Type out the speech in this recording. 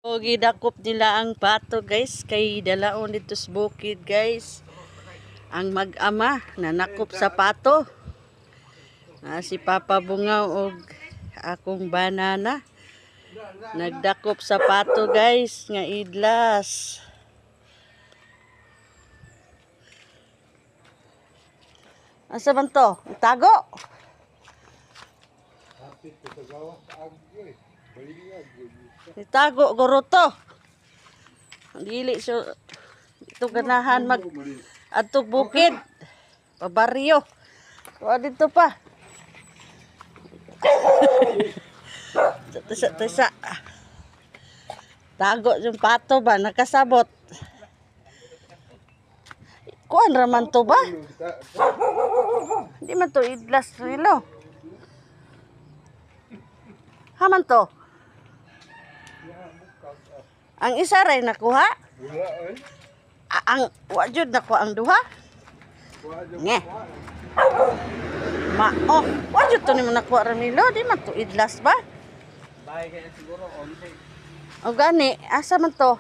O gidakop nila ang pato guys kay dalaon dito sa bukid guys. Ang mag-ama nanakop sa pato. Si Papa Bungaw og akong banana nagdakop sa pato guys nga idlas. Asa man to? Itago. Itago guro to. Dili so ito ganahan mag atog bukid. Pabaryo. Wa dito pa. Tisa. Tago yung pato ba nakasabot. Kuan raman to ba? Hindi man to idlas rilo. Haman to. Ang isa ray nakuha? Ang wajud nakuha ang duha? Nge. Wajud to ni mo nakuha ramilo, di man to idlas ba? Bahay kaya siguro 11. O gani, asa man to?